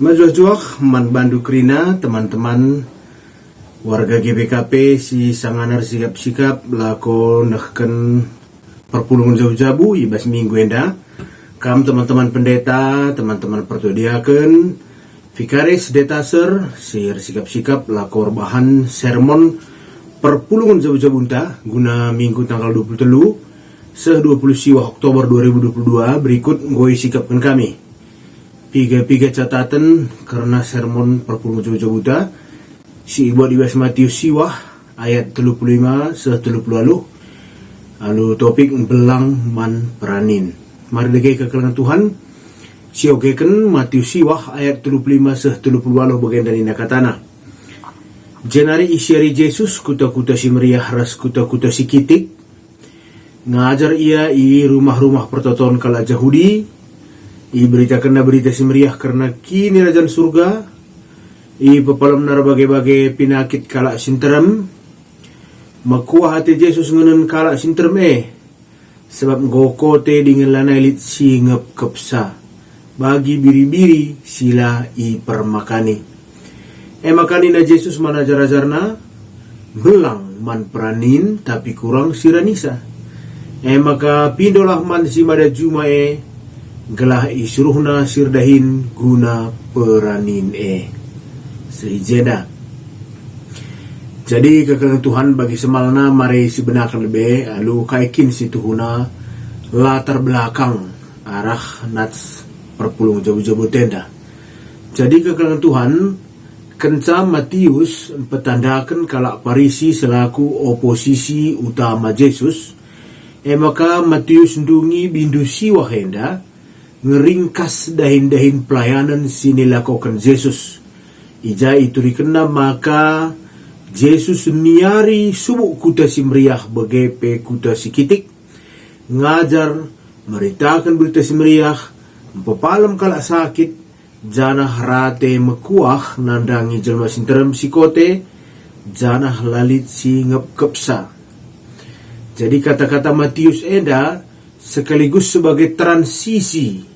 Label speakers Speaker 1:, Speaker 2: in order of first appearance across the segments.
Speaker 1: Majuah man bandu krina teman-teman warga GBKP si sanganar sikap-sikap lako nahken perpulungan jauh-jabu ibas minggu enda kam teman-teman pendeta, teman-teman pertudiaken vikaris detaser sir sikap-sikap lako bahan sermon perpulungan jauh-jabu unta guna minggu tanggal 23 se-20 siwah Oktober 2022 berikut ngoi sikapkan kami. Piga catatan karena sermon perpulungan jauh-jauh buta si ibu di Matius siwah ayat 35 se-30 lalu topik belang man peranin. Mari degai kekalangan Tuhan si ogeken Matius siwah ayat 35 se-30 bagian dari nakatana. Jenari isyari Yesus kuta-kuta si meriah ras kuta-kuta si kitik ngajar ia i rumah-rumah pertoton kala Yahudi. I beritakan berita semeriah karena kini Rajan Surga. I pepalam nar bagai-bagai pinakit kalak sinterem. Makuah hati Yesus ngenen kalak sinterem sebab ngokote dengan lanai lit singep kepsa. Bagi biri-biri sila i permakani. Makani na Yesus manajar-ajarna belang man peranin tapi kurang siranisa. Maka pindolah man si mada juma gelah isuruhna sirdahin guna peranin sehijeda. Jadi kekalangan Tuhan bagi semalna mari sebenarkan lebih lalu kaikin si tuhuna latar belakang arah nats perpulung jauh-jauh tenda. Jadi kekalangan Tuhan kenca Matius petandakan kalak Parisi selaku oposisi utama Yesus. Maka Matius ndungi bindu siwah henda ngeringkas dahin-dahin pelayanan sini lakukan Yesus. Ija itu dikena maka Yesus niari subuk kuta si meriah begepe kuta si kitik ngajar meritakan berita si meriah pepalam kalak sakit janah rate mekuah nandangi jelma sinterem si kote janah lalit si ngep kepsa. Jadi kata-kata Matius enda sekaligus sebagai transisi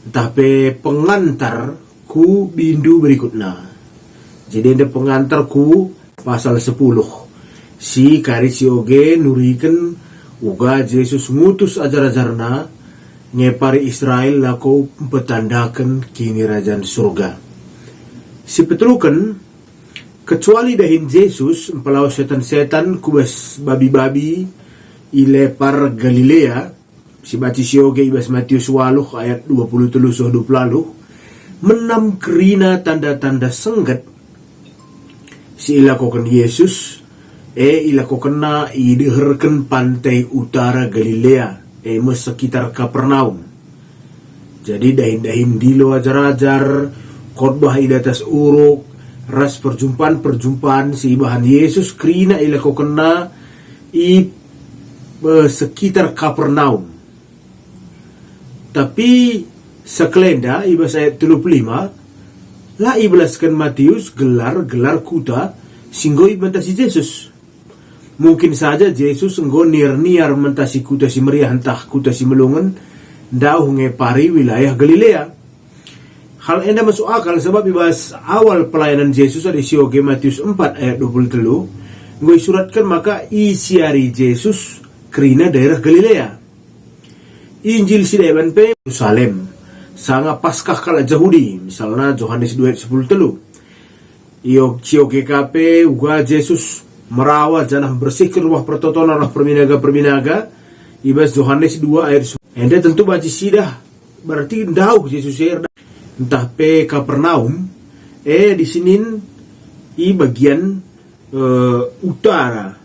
Speaker 1: tapi pengantar ku bindu berikutnya. Jadi ada pengantar ku pasal 10 si karisi oge nuriken uga Yesus ngutus ajar-ajarna ngepari Israel lako petandakan kini Rajan Surga. Si petulukan kecuali dahin Yesus empelau setan-setan kubas babi-babi ilepar Galilea si baci sioge ibas Matius 8 ayat 23 menam kerina tanda-tanda senggat si ilakokan Yesus ilakokan na ideherken pantai utara Galilea sekitar Kapernaum. Jadi dahin-dahin dilo ajar-ajar khotbah idatas uruk ras perjumpaan si bahan Yesus kerina ilakokan na sekitar Kapernaum. Tapi sekelenda ibas ayat 35 lah ibelaskan Matius gelar kuta singgoi mentasi Yesus. Mungkin saja Yesus enggo niar-niar mentasi kuta si meriah entah kuta si melungan dauh ngepari wilayah Galilea. Hal enda masuk akal sebab ibas awal pelayanan Yesus ada sioge Matius 4 ayat 23 ngoi suratkan maka isiari Yesus kerina daerah Galilea. Injil si dewan pe Yerusalem sanga Paskah kala Yahudi misalnya Yohanes 2 ayat 10 telu. Iyo GKP uga Yesus merawat janah bersihkan rumah pertotonan roh perminaga ibas Yohanes 2 ayat 10. Enda tentu baci sidah berarti ndauh Yesus entah pe Kapernaum di sinin bagian utara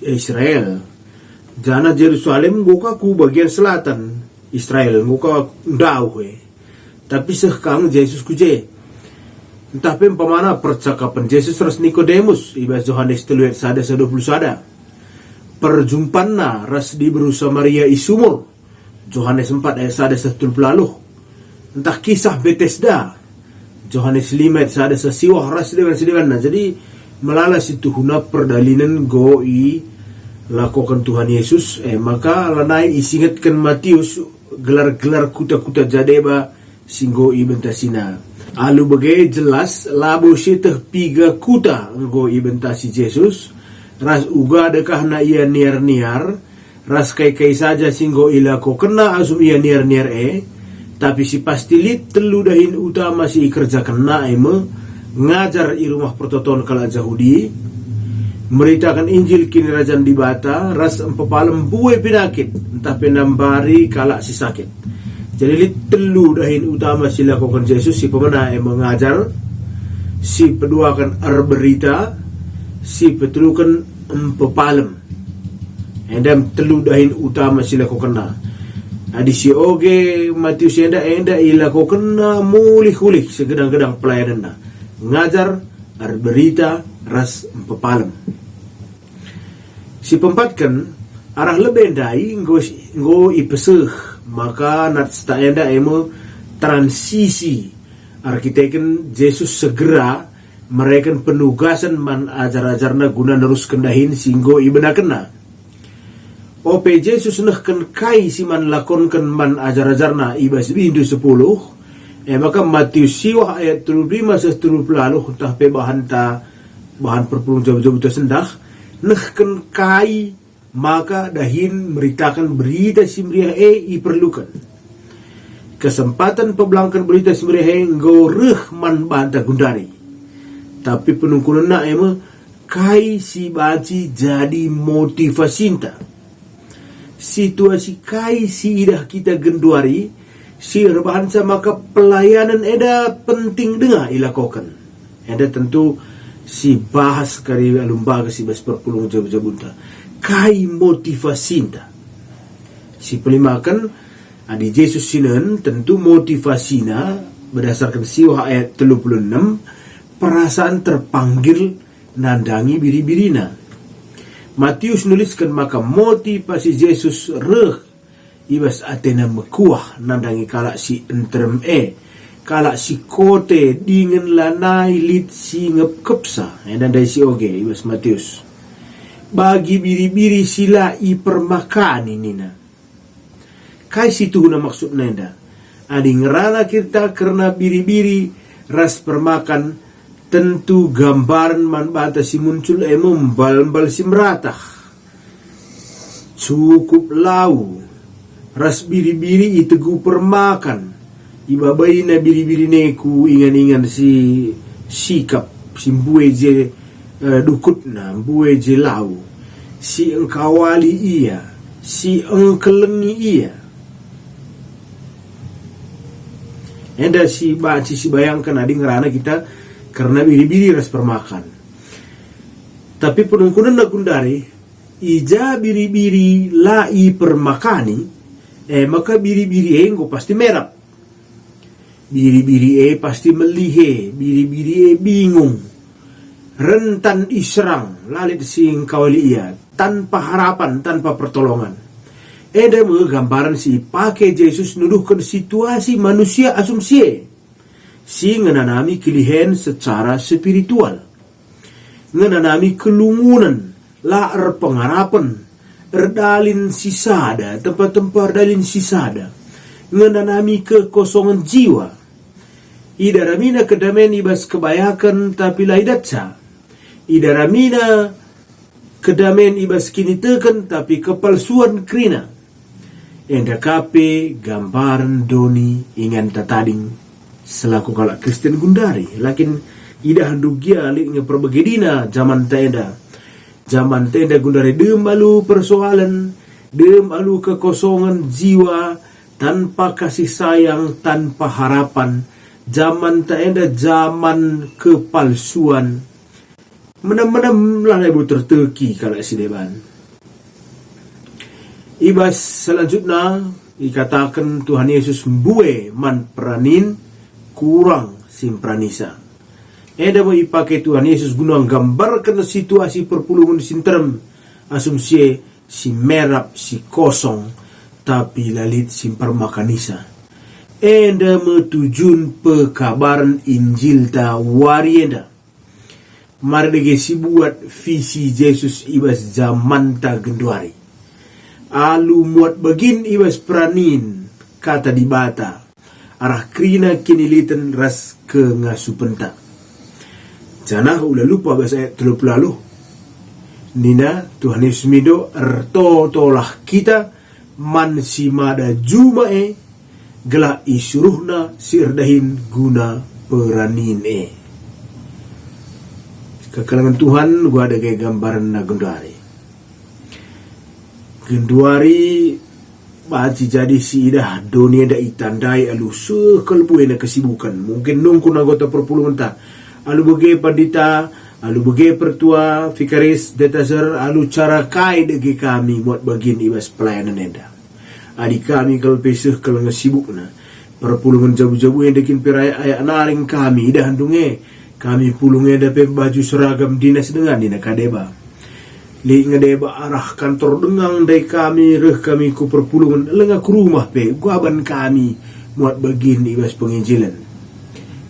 Speaker 1: Israel. Jana Yerusalem ngoka ku bagian selatan Israel ngoka ndauh tapi sekang Yesus kuje entah pem pemana percakapan Yesus ras Nikodemus ibas Yohanes 3 ayat 1 perjumpana ras di berusa Maria isumur Yohanes 4 ayat 1 entah kisah Bethesda Yohanes 5 ayat 1 siwah ras dewan. Jadi melala situ huna perdalinan goi lakukan Tuhan Yesus maka lanai isingatkan Matius gelar-gelar kuta-kuta jadeba singgo ibentasina. Alu bagai jelas labo syeteh piga kuta nggo ibentasi Jesus. Ras uga dekah na ia niar-niar. Ras kai-kai saja singgo ilako kena asum ia niar-niar tapi si pasti lit telu dahin utama si kerja kena ngajar i rumah pertoton kala Yahudi, meritakan Injil kini rajan di bata, ras empapalem buai penyakit, entah penambari kala si sakit. Jadi lit telu dahin utama si lakukan Yesus, si pemana mengajar, si peduakan berita, si petelukan empapalem. Endam telu dahin utama si lakukan adi si oge Matius enda ilakukan mulih-hulih segedang-gedang pelayanan ngajar, berita, ras empapalem. Si pempatkan arah lebendai nggo ipeseh maka nat sta enda transisi arkiteken Yesus segera mereka penugasan man ajar-ajarna guna neruskan dahin singgo ibenakena. Ope Yesus nehken kai si man lakonkan man ajar-ajarna ibas bindu 10 maka Matius siwah ayat 35 lalu entah pe bahan perpulung jauh-jauh sendah nehken kai maka dahin meritakan berita simriah iperlukan kesempatan pebelangkan berita simriah nggo reh man banta gundari tapi penungkulna kai si baci jadi motivasinta situasi kai si idah kita genduari si rebahan maka pelayanan eda penting dengar ilakokan. Eda tentu si bahas kari lumbaga si bas perpulung jabunta. Kai motivasinta. Si pelimakan adi Yesus sinen tentu motivasina berdasarkan siwah ayat 36 perasaan terpanggil nandangi biri-birina. Matius nuliskan maka motivasi Yesus ibas atena mekuah nandangi kalak si entrem kalak si kote dingin lanai lit si ngepkepsa dan dari si oge ibas Matius bagi biri-biri sila ipermakani nina kai situ na maksud nenda adi ngerana kita karena biri-biri ras permakan tentu gambaran man bata si muncul membal-bal si meratah cukup lau ras biri-biri itegu permakan ibabai na biri-biri neku ingan-ingan si sikap si mbue je dukut na mbue je lau si engkawali iya si engkelengi iya enda si baci si bayangkan adi ngerana kita karena biri-biri ras permakan tapi penungkunan na gundari ija biri-biri lai permakani maka biri-biri enggo pasti merap. Biri-biri pasti melihe, biri-biri bingung. Rentan diserang, lalit sing kawali ia, tanpa harapan, tanpa pertolongan. Eda gambaran si pakai Yesus nuduhkan situasi manusia asumsi. Si ngenanami kelihen secara spiritual. Ngenanami kelungunan, laar pengharapan, erdalin sisada, tempat-tempat erdalin sisada, ngenanami kekosongan jiwa. Idaramina kedamen ibas kebayakan tapi laidatsa. Idaramina kedamen ibas kini teken tapi kepalsuan krina. Enda kape gambaran doni ingan tatading selaku kalak Kristen gundari. Lakin idah dugia liknya perbegedina zaman tenda. Zaman tenda gundari demalu persoalan, demalu kekosongan jiwa, tanpa kasih sayang, tanpa harapan. Zaman tenda zaman kepalsuan. Menam-menam lah ibu terteki kalau si deban. Ibas selanjutnya dikatakan Tuhan Yesus mbue man peranin kurang simpranisa. Eda mau ipakai Tuhan Yesus guna gambarkan situasi perpulungan sinterem asumsi si merap si kosong tapi lalit simpar makanisa. Eda metujun pekabaran Injil ta warienda. Mari si buat visi Yesus ibas zaman ta genduari. Alu muat begin ibas pranin kata di bata. arah krina kinilitan ras ke ngasupenta. Janah ulah lupa bahasa ayat 30 lalu. Nina Tuhan Yesus mido ertotolah kita man si mada jumae gela isuruhna sirdahin guna peranine. Kekalangan Tuhan gua ada kayak gambaran na Genduari baci jadi si idah dunia da itandai alu sekelbuena kesibukan. Mungkin nungku anggota perpuluhan ta. Alu bege pandita, alu bege pertua, fikaris, detasar, alu cara kai dege kami buat bagian ibas pelayanan enda. Adik kami kalau peseh kalau ngesibuk na. Perpuluhan jabu-jabu yang dekin peraya ayak naring kami idah handunge. Kami pulungnya dapat baju seragam dinas dengan dina kadeba. Li ngedeba arah kantor dengang dari kami reh kami ku perpulungan lengah ke rumah pe guaban kami muat bagian ibas penginjilan.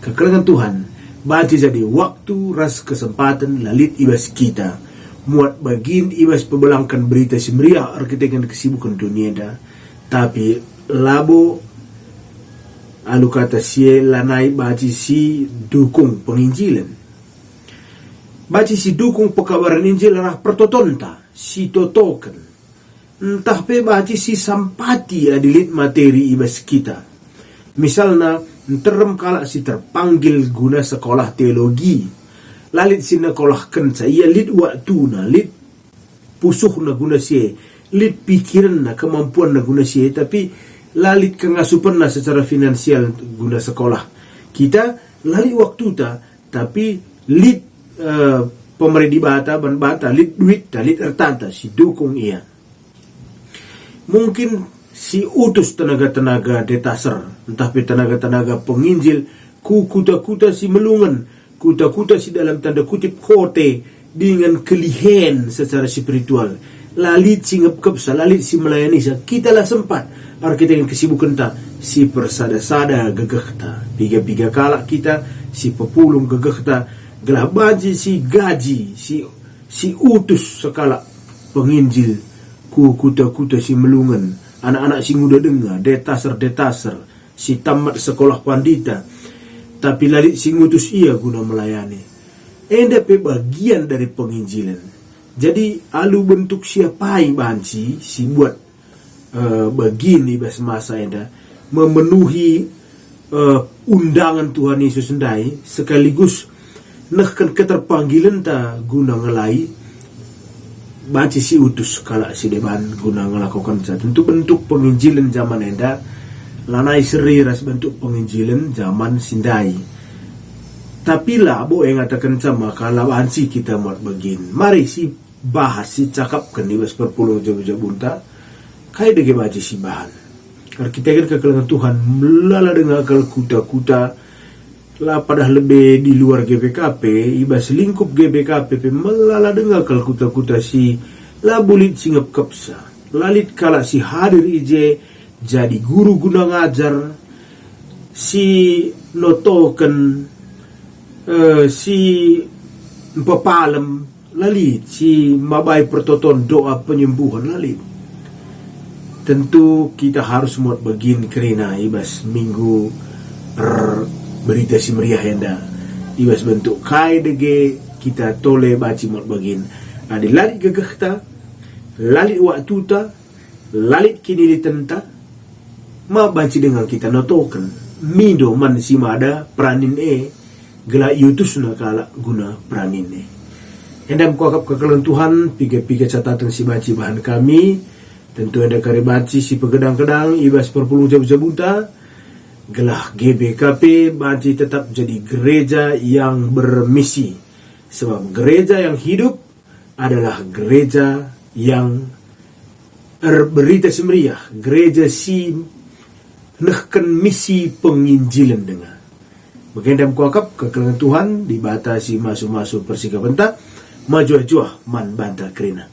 Speaker 1: Kekalangan Tuhan baca jadi waktu ras kesempatan lalit ibas kita muat bagian ibas pebelangkan berita semeriah arkitekan kesibukan dunia dah. Tapi labo alu kata sie lanai baca si dukung penginjilan. Baca si dukung pekabaran Injil arah pertotonta, si totokan. Entah pe baca si sampati adilit materi ibas kita. Misalnya, terem kalak si terpanggil guna sekolah teologi. Lalit si nakolah kenca, ia lit waktu na, lit pusuh na guna sie, lit pikiran na, kemampuan na guna sie, tapi lalit kengasupan na secara finansial guna sekolah. Kita lalit waktu ta, tapi lit pemerintah bata lit duit lit ertanta si dukung ia. Mungkin si utus tenaga-tenaga detaser, entah pe tenaga-tenaga penginjil ku kuta-kuta si melungan, kuta-kuta si dalam tanda kutip kote dengan kelihen secara spiritual. Lalit si ngepkepsa, lalit si melayani sa. Kita lah sempat kita yang kesibukan ta si persada-sada gegeh ta. Piga-piga kalak kita si pepulung gegeh ta. Gelah baji si gaji si utus sekala penginjil ku kuta-kuta si melungan anak-anak si muda dengar detaser si tamat sekolah pandita tapi lalit si ngutus ia guna melayani enda pe bagian dari penginjilan. Jadi alu bentuk siapai banci si buat bagian ibas masa enda memenuhi undangan Tuhan Yesus sendai sekaligus nahkan keterpanggilan ta guna ngelai baca si utus kalak si deban guna ngelakukan tentu bentuk penginjilan zaman enda lanai seri ras bentuk penginjilan zaman sindai. Tapi lah bo yang ngatakan sama kalau ansi kita muat begin mari si bahas si cakap kan ibas perpuluh jabu-jabunta kai dege baca si bahan karena kita kan kekalangan Tuhan melala dengan akal kuta-kuta lah padah lebih di luar GBKP ibas lingkup GBKP melala dengar kal kuta-kuta si lah bulit singap kapsa lalit kala si hadir ije jadi guru guna ngajar si notoken si pepalem lalit si mabai pertoton doa penyembuhan lalit. Tentu kita harus muat begin kerana ibas minggu berita si meriah enda ibas bentuk kai dege kita tole baci mot bagin adi lalit gegeh ta lalit waktu ta lalit kinilitan ta ma baci dengan kita notoken mido man si mada pranin gela yutus na kala guna pranin enda mkuakap kekalan Tuhan piga-piga catatan si baci bahan kami tentu enda kare baci si pegedang-kedang ibas perpuluh jabu-jabuta gelah GBKP baci tetap jadi gereja yang bermisi. Sebab gereja yang hidup adalah gereja yang berita semeriah. Gereja si nehken misi penginjilan dengan. Bagendam kuakap kekalangan Tuhan dibatasi masuk-masuk persikapan tak maju-ajuah man banta kerina.